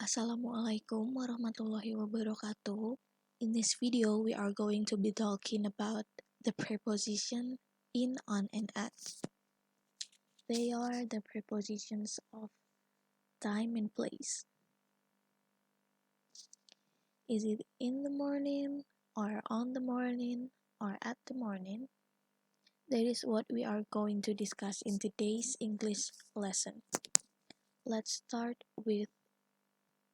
Assalamualaikum warahmatullahi wabarakatuh. In this video, we are going to be talking about the preposition in, on, and at. They are the prepositions of time and place. Is it in the morning, or on the morning, or at the morning? That is what we are going to discuss in today's English lesson. Let's start with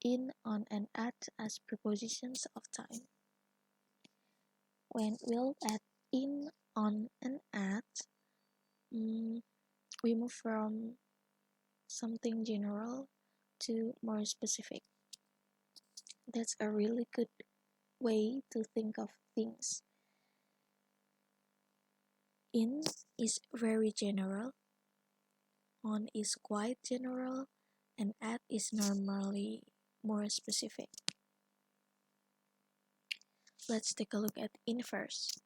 in, on, and at as prepositions of time. When we look at in, on, and at, we move from something general to more specific. That's a really good way to think of things. In is very general, on is quite general, and at is normally more specific. Let's take a look at in first.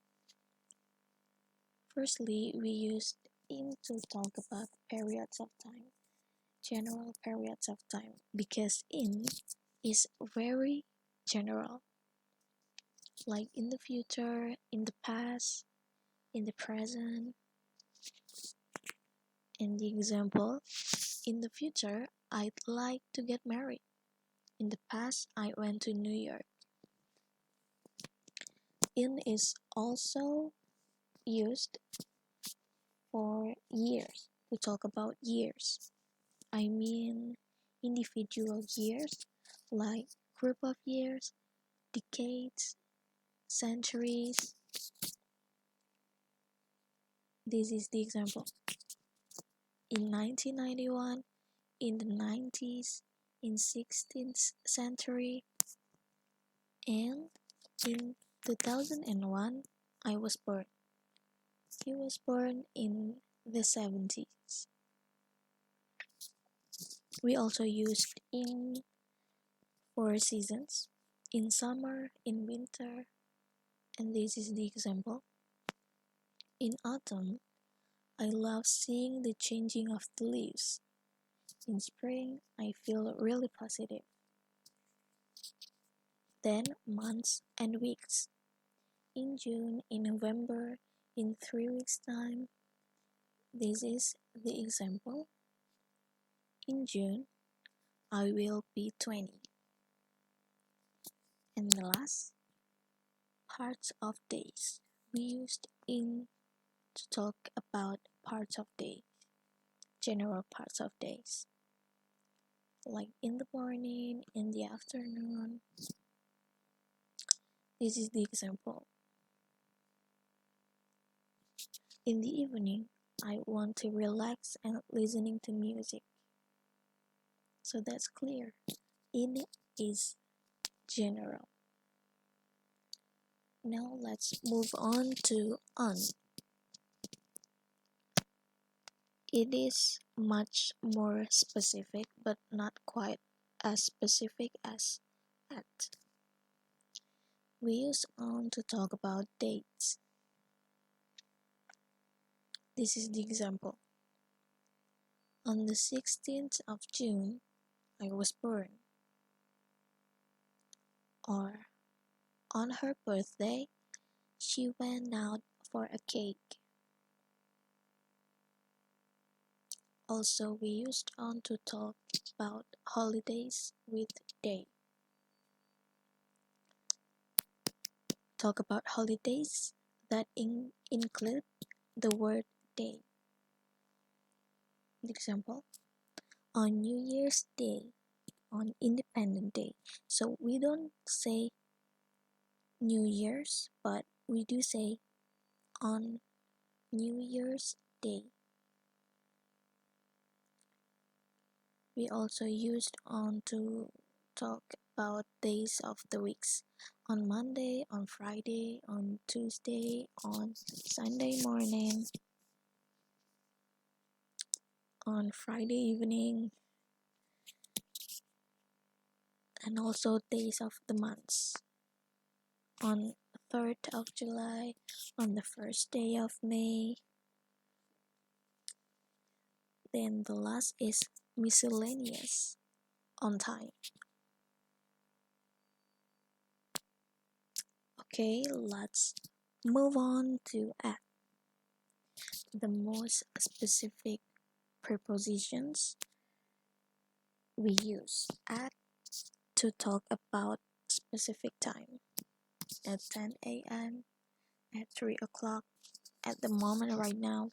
Firstly, we used in to talk about periods of time, general periods of time, because in is very general, like in the future, in the past, in the present. In the example, in the future, I'd like to get married. In the past, I went to New York. In is also used for years, to talk about years. I mean individual years, like group of years, decades, centuries. This is the example. In 1991, in the 90s, in 16th century, and in 2001, I was born. He was born in the 70s. We also used in for seasons, in summer, in winter, and this is the example. In autumn, I love seeing the changing of the leaves. In spring, I feel really positive. Then months and weeks. In June, in November, in 3 weeks' time. This is the example. In June, I will be 20. And the last, parts of days. We used in to talk about parts of days, general parts of days, like in the morning, in the afternoon. This is the example. In the evening, I want to relax and listening to music. So that's clear. In is general. Now let's move on to on. It is much more specific, but not quite as specific as at. We use on to talk about dates. This is the example. On the 16th of June, I was born. Or, on her birthday, she went out for a cake. Also, we used on to talk about holidays with day. Talk about holidays that include the word day. Example, on New Year's Day, on Independence Day. So we don't say New Year's, but we do say on New Year's Day. We also used on to talk about days of the weeks. On Monday, on Friday, on Tuesday, on Sunday morning, on Friday evening, and also days of the months. On 3rd of July, on the first day of May. Then the last is miscellaneous, on time. Okay, let's move on to at. The most specific prepositions we use at to talk about specific time at 10 a.m., at 3 o'clock, at the moment right now.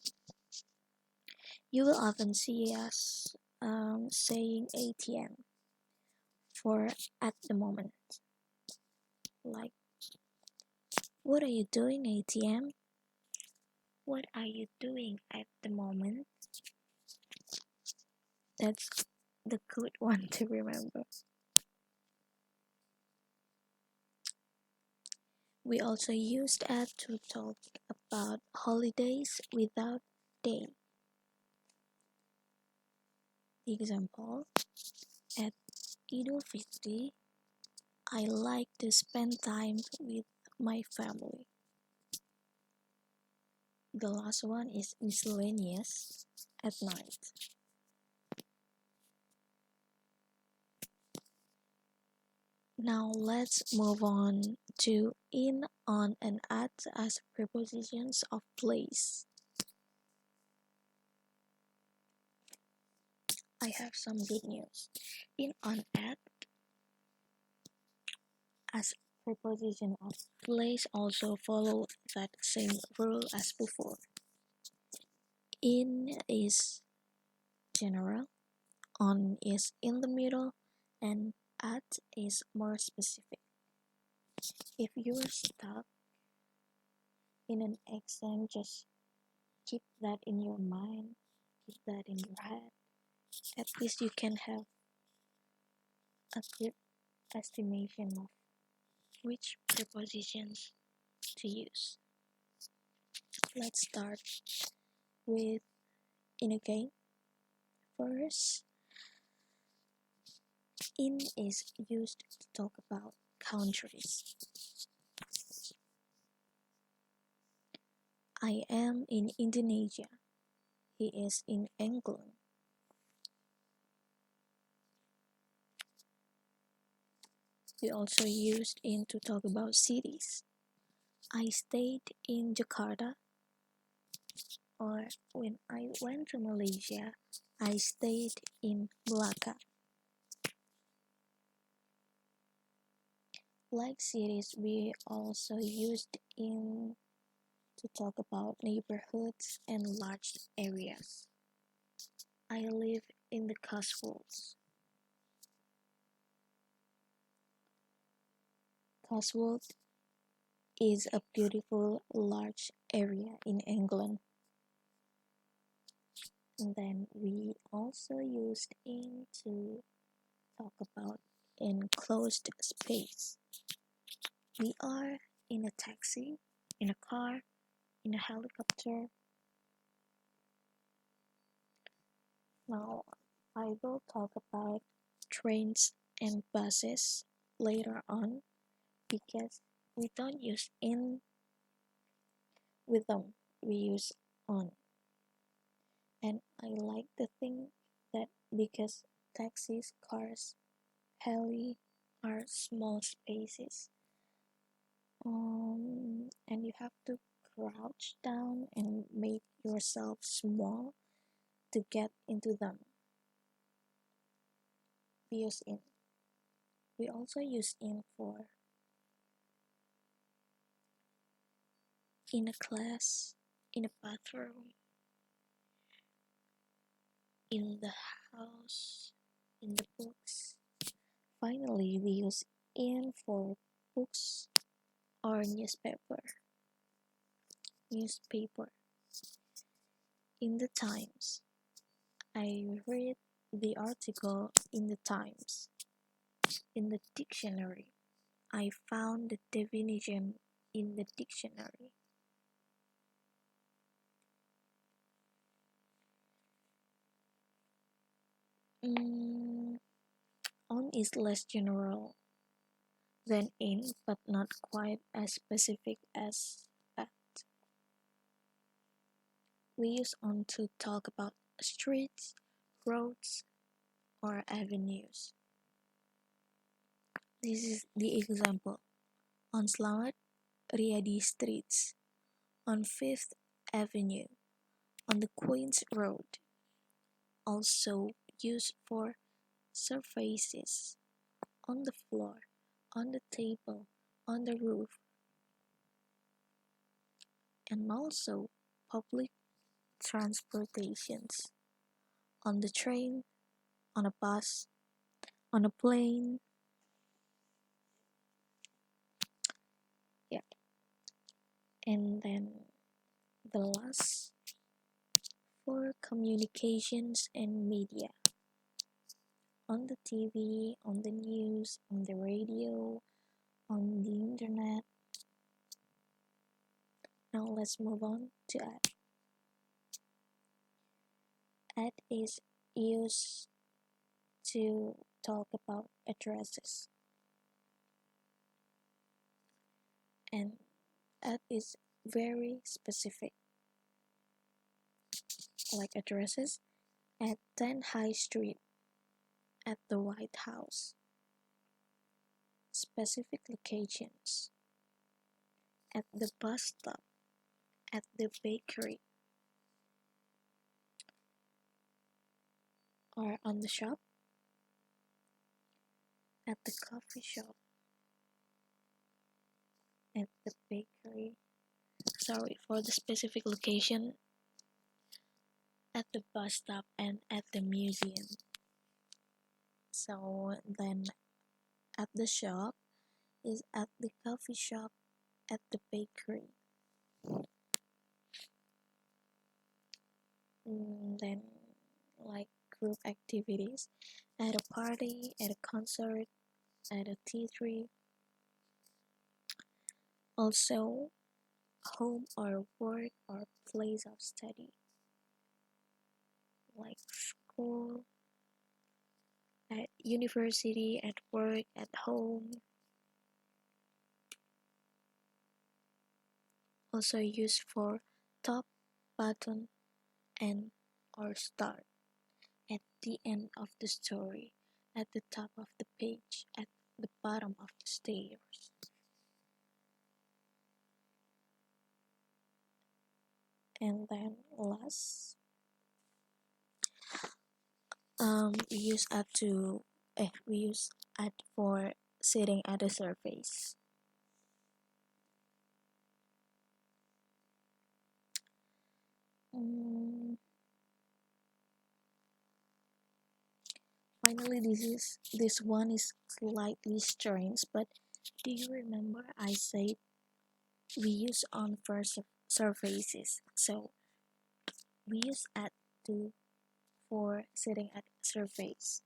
You will often see us saying ATM for at the moment. Like, what are you doing, ATM? What are you doing at the moment? That's the good one to remember. We also used at to talk about holidays without day. Example, at Idul Fitri, I like to spend time with my family. The last one is miscellaneous at night. Now let's move on to in, on, and at as prepositions of place. I have some good news. In, on, at as preposition of place also follow that same rule as before. In is general, on is in the middle, and at is more specific. If you are stuck in an exam, just keep that in your mind, keep that in your head. At least you can have a good estimation of which prepositions to use. Let's start with in again. First, in is used to talk about countries. I am in Indonesia. He is in England. We also used in to talk about cities. I stayed in Jakarta. Or when I went to Malaysia, I stayed in Melaka. Like cities, we also used in to talk about neighborhoods and large areas. I live in the Cotswolds. Cotswold is a beautiful large area in England. And then we also used in to talk about enclosed space. We are in a taxi, in a car, in a helicopter. Now I will talk about trains and buses later on because we don't use in with them, we use on. And I like the thing that because taxis, cars, heli are small spaces, and you have to crouch down and make yourself small to get into them. We use in. We also use in for in a class, in a bathroom, in the house, in the books. Finally, we use in for books or newspaper. In the Times. I read the article in the Times. In the dictionary. I found the definition in the dictionary. On is less general than in, but not quite as specific as at. We use on to talk about streets, roads, or avenues. This is the example. On Selamat, Riadi Streets, on Fifth Avenue, on the Queens Road, also used for surfaces on the floor, on the table, on the roof, and also public transportations, on the train, on a bus, on a plane. Yeah, and then the last for communications and media, on the TV, on the news, on the radio, on the internet. Now let's move on to ad. Ad is used to talk about addresses, and ad is very specific, like addresses at 10 High Street, at the White House, specific locations, at the bus stop, at the bakery, or on the shop, at the coffee shop, at the bakery. Sorry, for the specific location, at the bus stop and at the museum. So then at the shop is at the coffee shop, at the bakery. Then like group activities, at a party, at a concert, at a theater. Also home or work or place of study, like school, at university, at work, at home. Also used for top, button, and or start, at the end of the story, at the top of the page, at the bottom of the stairs. And then last, we use at for sitting at a surface. Finally, this one is slightly strange, but do you remember I said we use on first surfaces? So we use at to for sitting at surface.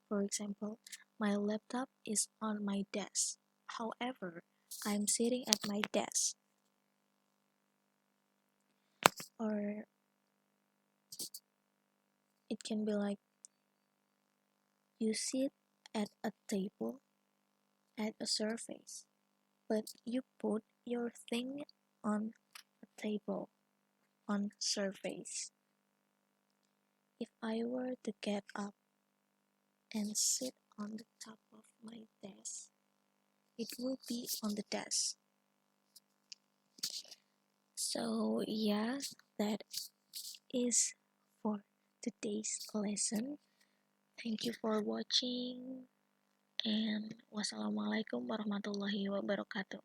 For example, my laptop is on my desk. However, I'm sitting at my desk. Or it can be like you sit at a table at a surface, but you put your thing on a table on surface. If I were to get up and sit on the top of my desk, it will be on the desk. So yeah, that is for today's lesson. Thank you for watching, and wassalamualaikum warahmatullahi wabarakatuh.